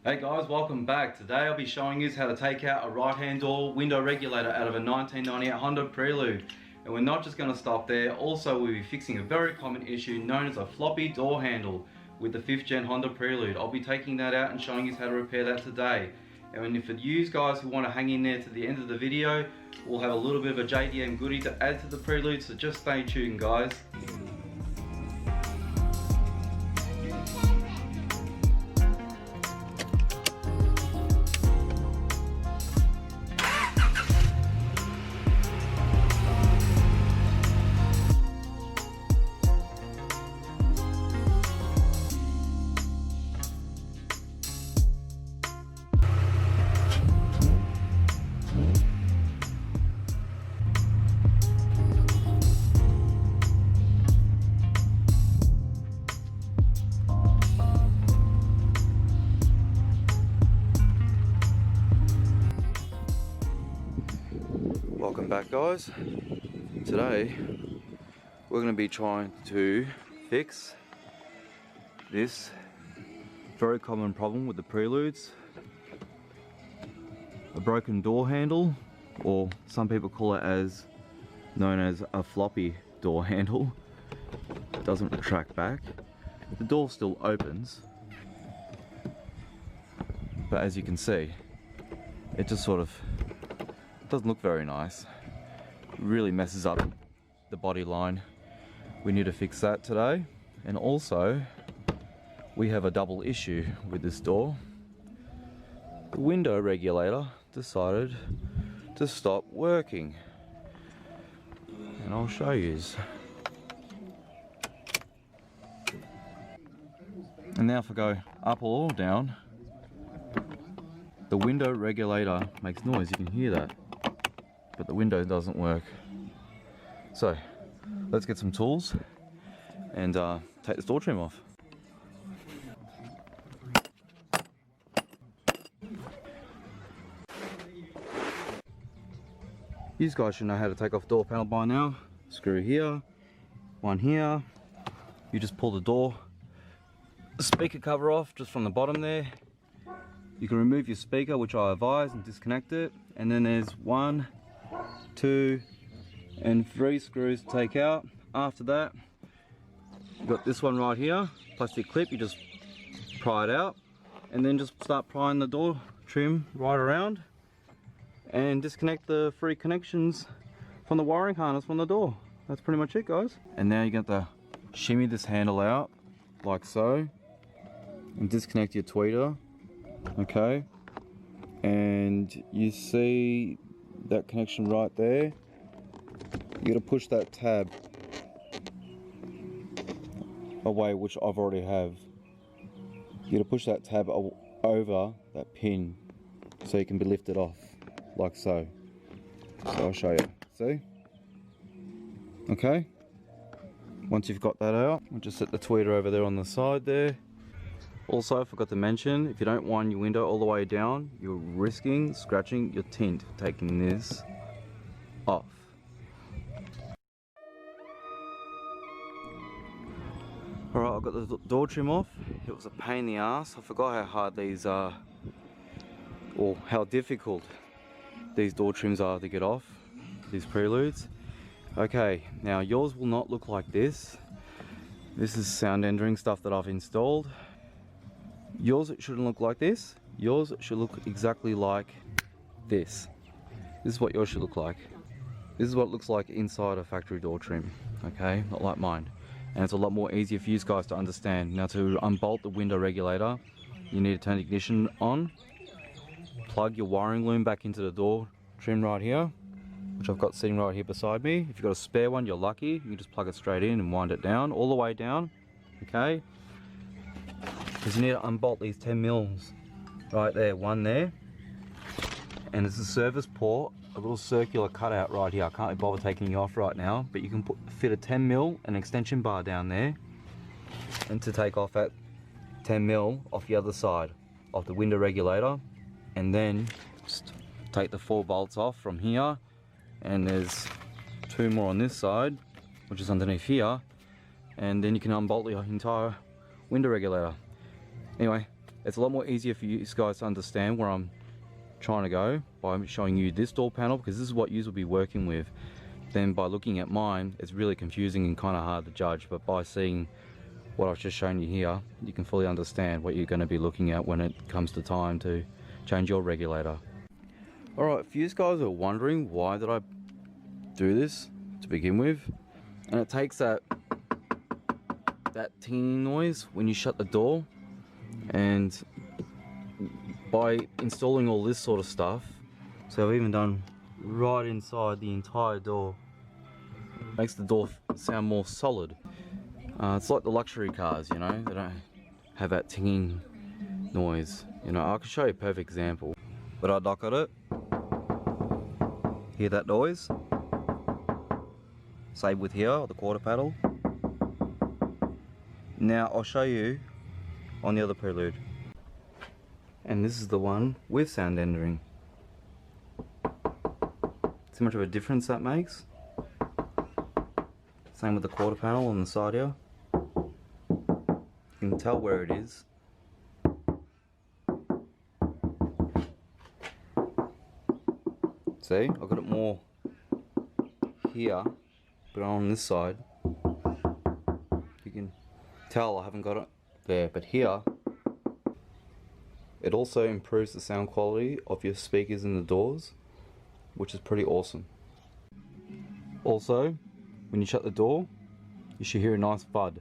Hey guys, welcome back. Today I'll be showing you how to take out a right hand door window regulator out of a 1998 Honda Prelude. And we're not just going to stop there, also we'll be fixing a very common issue known as a floppy door handle with the 5th gen Honda Prelude. I'll be taking that out and showing you how to repair that today. And for you guys who want to hang in there to the end of the video, we'll have a little bit of a JDM goodie to add to the Prelude, so just stay tuned guys. Welcome back guys. Today we're going to be trying to fix this very common problem with the Preludes. A broken door handle, or some people call it as known as a floppy door handle. It doesn't retract back. The door still opens, but as you can see, it just sort of doesn't look very nice. It really messes up the body line. We need to fix that today. And also we have a double issue with this door. The window regulator decided to stop working, and I'll show you. And now if I go up or down, the window regulator makes noise, you can hear that, but the window doesn't work. So let's get some tools and take this door trim off. You guys should know how to take off door panel by now. Screw here, one here. You just pull the door speaker cover off just from the bottom there. You can remove your speaker, which I advise, and disconnect it. And then there's 1, 2, and 3 screws to take out. After that, you've got this one right here, plastic clip. You just pry it out, and then just start prying the door trim right around, and disconnect the 3 connections from the wiring harness from the door. That's pretty much it, guys. And now you got to shimmy this handle out like so, and disconnect your tweeter. Okay, and you see that connection right there. You got to push that tab away, which I've already have. You got to push that tab over that pin so you can be lifted off like so. So I'll show you. See? Okay. Once you've got that out, we'll just set the tweeter over there on the side there. Also, I forgot to mention, if you don't wind your window all the way down, you're risking scratching your tint taking this off. Alright, I've got the door trim off. It was a pain in the ass. I forgot how hard these are, or how difficult these door trims are to get off, these Preludes. Okay, now yours will not look like this. This is sound entering stuff that I've installed. Yours shouldn't look like this. Yours should look exactly like this. This is what yours should look like. This is what it looks like inside a factory door trim. Okay, not like mine. And it's a lot more easier for you guys to understand. Now to unbolt the window regulator, you need to turn the ignition on, plug your wiring loom back into the door trim right here, which I've got sitting right here beside me. If you've got a spare one, you're lucky. You just plug it straight in and wind it down, all the way down, okay? Because you need to unbolt these 10 mils right there, one there. And there's a service port, a little circular cutout right here. I can't be bothered taking you off right now, but you can fit a 10 mil, an extension bar down there, and to take off that 10 mil off the other side of the window regulator. And then just take the 4 bolts off from here, and there's 2 more on this side, which is underneath here, and then you can unbolt the entire window regulator. Anyway, it's a lot more easier for you guys to understand where I'm trying to go by showing you this door panel, because this is what you will be working with. Then by looking at mine, it's really confusing and kind of hard to judge, but by seeing what I've just shown you here, you can fully understand what you're going to be looking at when it comes to time to change your regulator. Alright, if you guys are wondering why did I do this to begin with, and it takes that tinging noise when you shut the door, and by installing all this sort of stuff, so I've even done right inside the entire door, makes the door sound more solid. It's like the luxury cars, you know, they don't have that tinging noise. You know, I can show you a perfect example. But I knock on it, hear that noise? Same with here, the quarter panel. Now I'll show you on the other Prelude. And this is the one with sound entering. See how much of a difference that makes? Same with the quarter panel on the side here. You can tell where it is. See, I've got it more here, but on this side, you can tell I haven't got it there, but here, it also improves the sound quality of your speakers in the doors, which is pretty awesome. Also, when you shut the door, you should hear a nice thud.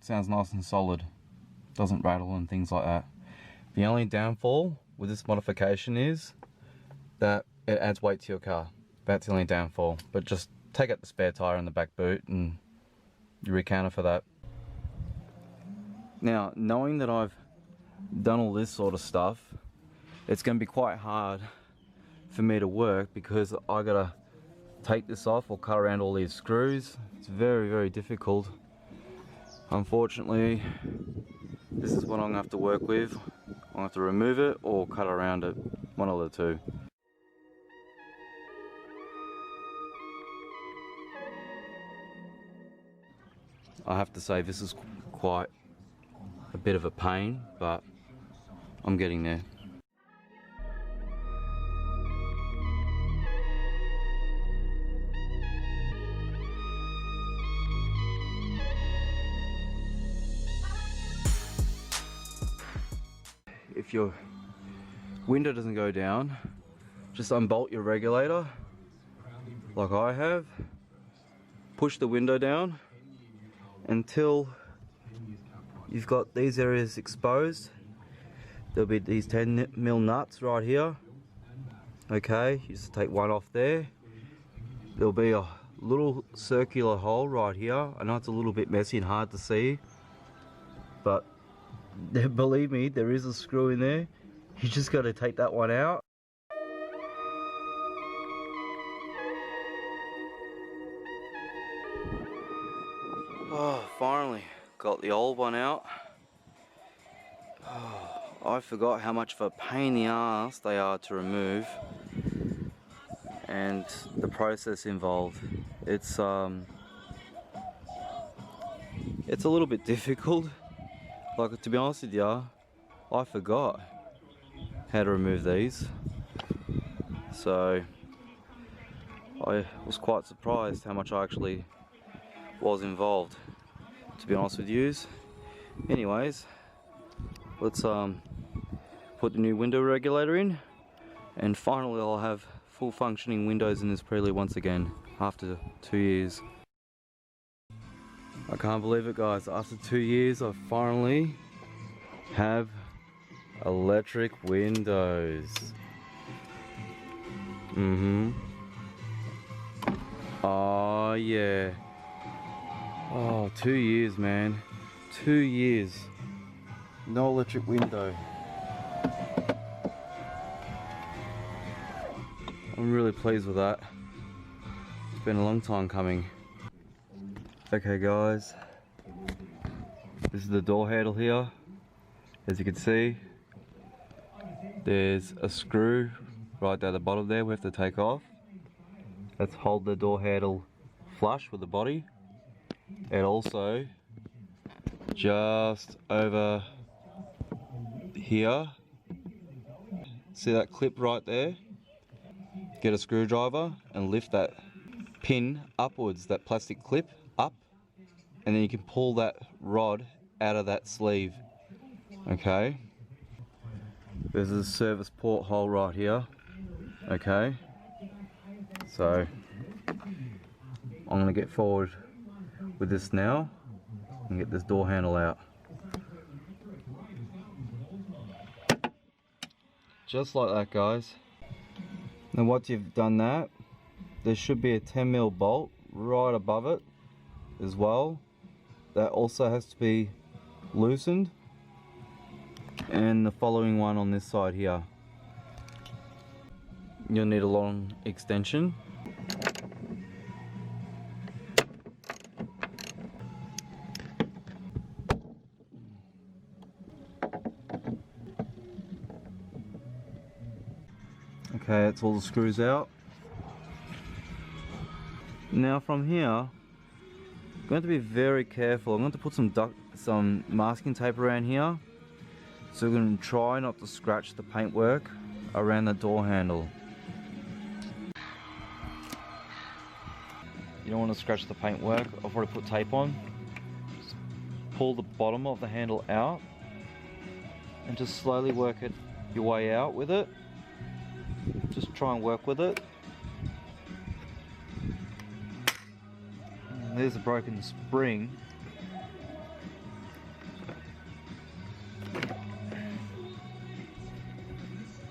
Sounds nice and solid, doesn't rattle and things like that. The only downfall with this modification is that it adds weight to your car. That's the only downfall, but just take out the spare tire in the back boot and you recounter for that. Now, knowing that I've done all this sort of stuff, it's going to be quite hard for me to work because I gotta take this off or cut around all these screws. It's very, very difficult. Unfortunately, this is what I'm gonna have to work with. I'm gonna have to remove it or cut around it, one of the two. I have to say this is quite a bit of a pain, but I'm getting there. If your window doesn't go down, just unbolt your regulator like I have. Push the window down until you've got these areas exposed. There'll be these 10mm nuts right here. Okay, you just take one off there. There'll be a little circular hole right here. I know it's a little bit messy and hard to see, but believe me, there is a screw in there. You just got to take that one out. Oh, finally got the old one out. Oh, I forgot how much of a pain in the ass they are to remove, and the process involved. It's a little bit difficult. Like, to be honest with you, I forgot how to remove these, so I was quite surprised how much I actually was involved, to be honest with you. Anyways, let's put the new window regulator in, and finally I'll have full functioning windows in this Prelude once again after 2 years. I can't believe it, guys. After 2 years, I finally have electric windows. Oh yeah. Oh, 2 years, man. 2 years. No electric window. I'm really pleased with that. It's been a long time coming. Okay guys, this is the door handle here. As you can see, there's a screw right down the bottom there we have to take off. Let's hold the door handle flush with the body. It also just over here. See that clip right there? Get a screwdriver and lift that pin upwards, that plastic clip up, and then you can pull that rod out of that sleeve. Okay, there's a service port hole right here. Okay, so I'm gonna get forward with this now and get this door handle out. Just like that, guys. Now once you've done that, there should be a 10mm bolt right above it as well. That also has to be loosened. And the following one on this side here. You'll need a long extension. Okay, that's all the screws out. Now from here, I'm going to be very careful. I'm going to put some masking tape around here, so we're going to try not to scratch the paintwork around the door handle. You don't want to scratch the paintwork. I've already put tape on. Just pull the bottom of the handle out and just slowly work your way out with it. Just try and work with it. And there's a broken spring.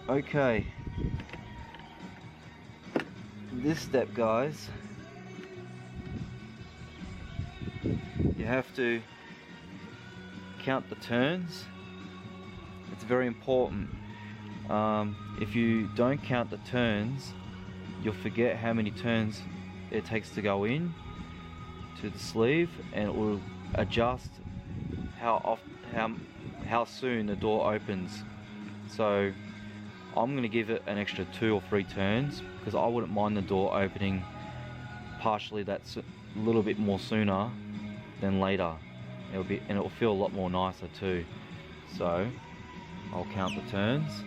Okay. This step, guys, you have to count the turns. It's very important. If you don't count the turns, you'll forget how many turns it takes to go in to the sleeve, and it will adjust how soon the door opens. So I'm going to give it an extra 2 or 3 turns, because I wouldn't mind the door opening partially that's a little bit more sooner than later. It'll feel a lot more nicer too. So I'll count the turns.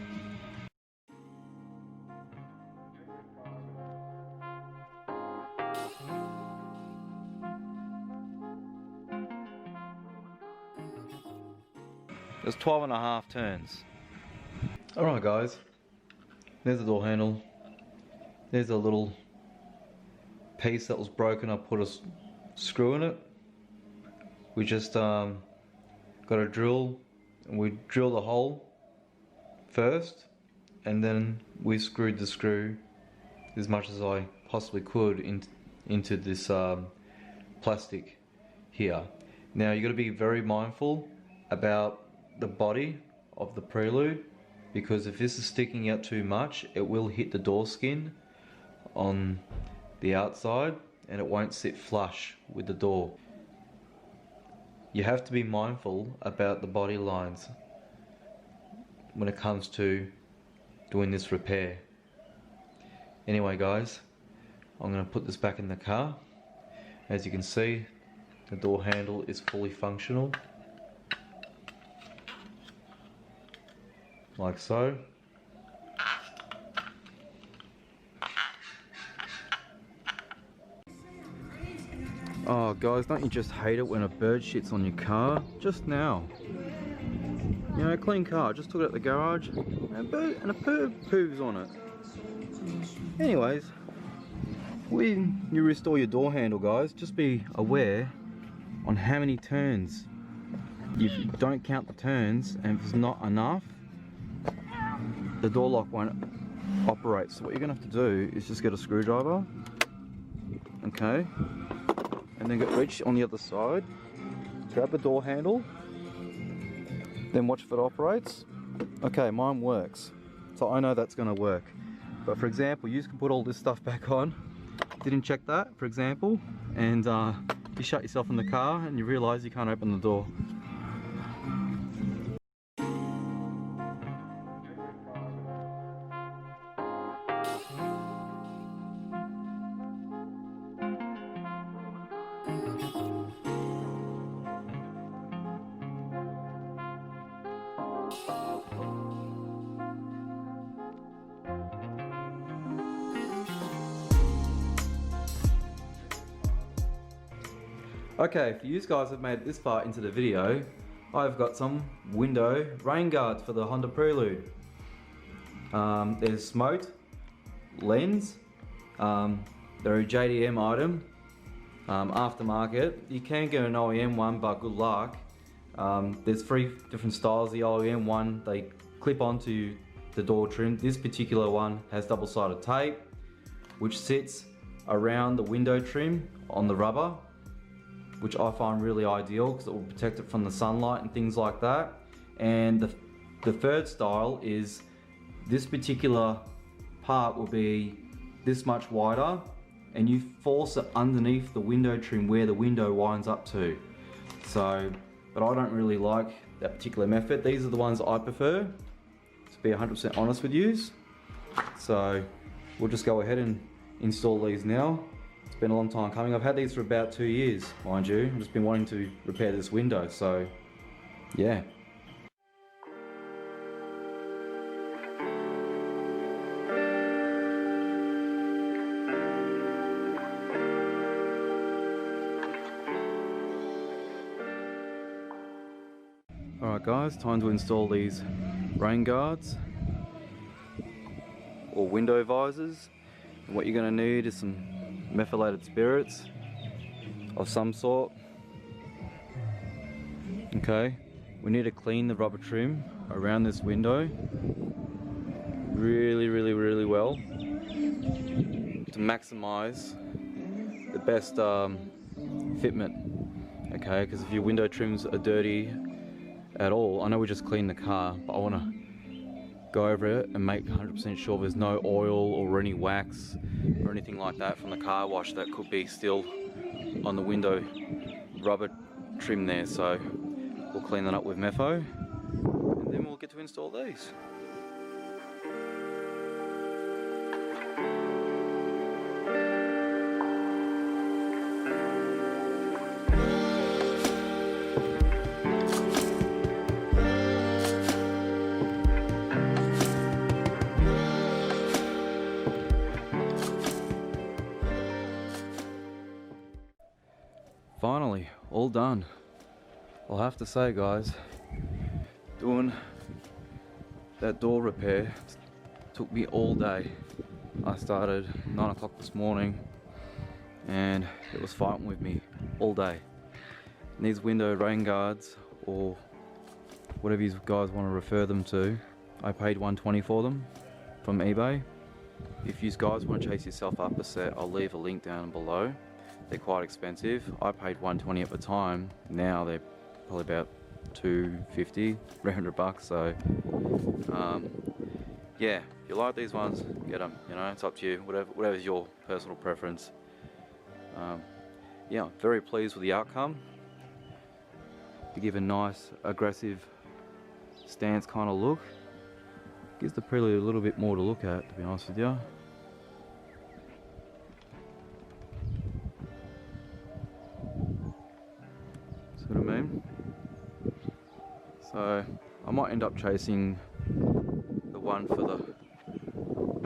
There's 12.5 turns. Alright guys, there's the door handle. There's a little piece that was broken. I put a screw in it. We just got a drill, and we drilled a hole first, and then we screwed the screw as much as I possibly could into this plastic here. Now you got to be very mindful about the body of the Prelude, because if this is sticking out too much, it will hit the door skin on the outside and it won't sit flush with the door. You have to be mindful about the body lines when it comes to doing this repair. Anyway guys, I'm going to put this back in the car. As you can see, the door handle is fully functional, like so. Oh guys, don't you just hate it when a bird shits on your car? Just now. You know, clean car, just took it out the garage and a bird poos on it. Anyways, when you restore your door handle, guys, just be aware on how many turns. If you don't count the turns, and if it's not enough, the door lock won't operate. So what you're gonna have to do is just get a screwdriver, okay, and then reach on the other side, grab the door handle, then watch if it operates. Okay, mine works, so I know that's gonna work. But for example, you can put all this stuff back on, didn't check that, for example, and you shut yourself in the car and you realize you can't open the door. Okay, if you guys have made it this far into the video, I've got some window rain guards for the Honda Prelude. There's smoked, lens, they're a JDM item, aftermarket. You can get an OEM one, but good luck. There's 3 different styles. The OEM one, they clip onto the door trim. This particular one has double-sided tape, which sits around the window trim on the rubber, which I find really ideal because it will protect it from the sunlight and things like that. And the third style is this particular part will be this much wider, and you force it underneath the window trim where the window winds up to. So, but I don't really like that particular method. These are the ones I prefer, to be 100% honest with you. So we'll just go ahead and install these now. It's been a long time coming. I've had these for about 2 years, mind you. I've just been wanting to repair this window, so yeah. Alright guys, time to install these rain guards or window visors. And what you're going to need is some methylated spirits of some sort. Okay, we need to clean the rubber trim around this window really well to maximize the best fitment. Okay, because if your window trims are dirty at all, I know we just cleaned the car, but I want to go over it and make 100% sure there's no oil or any wax or anything like that from the car wash that could be still on the window rubber trim there. So we'll clean that up with Mepho and then we'll get to install these. Finally, all done. I'll have to say guys, doing that door repair took me all day. I started 9 o'clock this morning and it was fighting with me all day. And these window rain guards, or whatever you guys want to refer them to, I paid $120 for them from eBay. If you guys want to chase yourself up a set, I'll leave a link down below. They're quite expensive. I paid $120 at the time. Now they're probably about $250, $300. So, yeah, if you like these ones, get them. You know, it's up to you. Whatever's your personal preference. Yeah, I'm very pleased with the outcome. To give a nice, aggressive stance kind of look. Gives the Prelude a little bit more to look at, to be honest with you. See what I mean? So I might end up chasing the one for the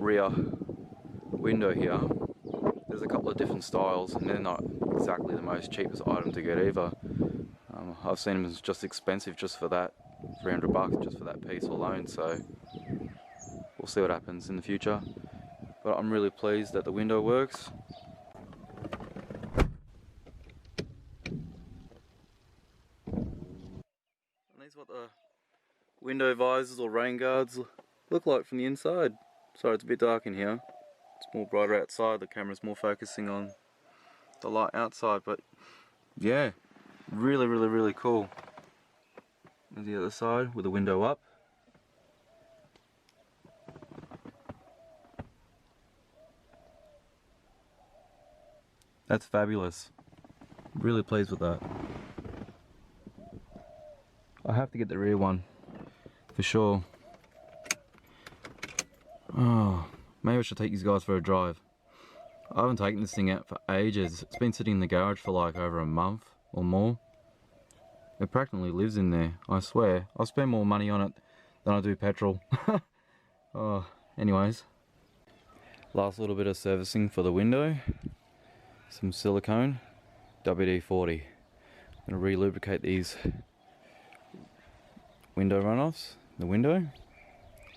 rear window here. There's a couple of different styles and they're not exactly the most cheapest item to get either. I've seen them as just expensive just for that, $300 just for that piece alone, so we'll see what happens in the future. But I'm really pleased that the window works. And these are what the window visors or rain guards look like from the inside. Sorry, it's a bit dark in here. It's more brighter outside. The camera's more focusing on the light outside, but yeah, really cool. There's the other side with the window up. That's fabulous. Really pleased with that. I have to get the rear one for sure. Oh, maybe I should take these guys for a drive. I haven't taken this thing out for ages. It's been sitting in the garage for like over a month or more. It practically lives in there, I swear. I spend more money on it than I do petrol. Oh, anyways. Last little bit of servicing for the window. Some silicone, WD-40. going to re-lubricate these window runoffs, the window,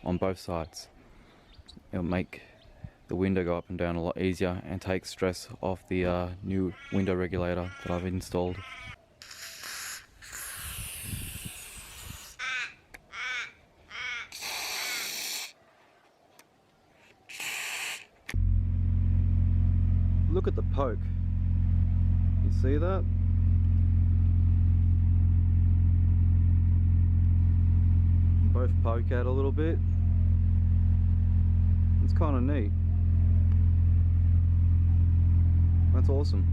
on both sides. It'll make the window go up and down a lot easier and take stress off the new window regulator that I've installed. Look at the poke. You see that? Both poke out a little bit. It's kind of neat. That's awesome.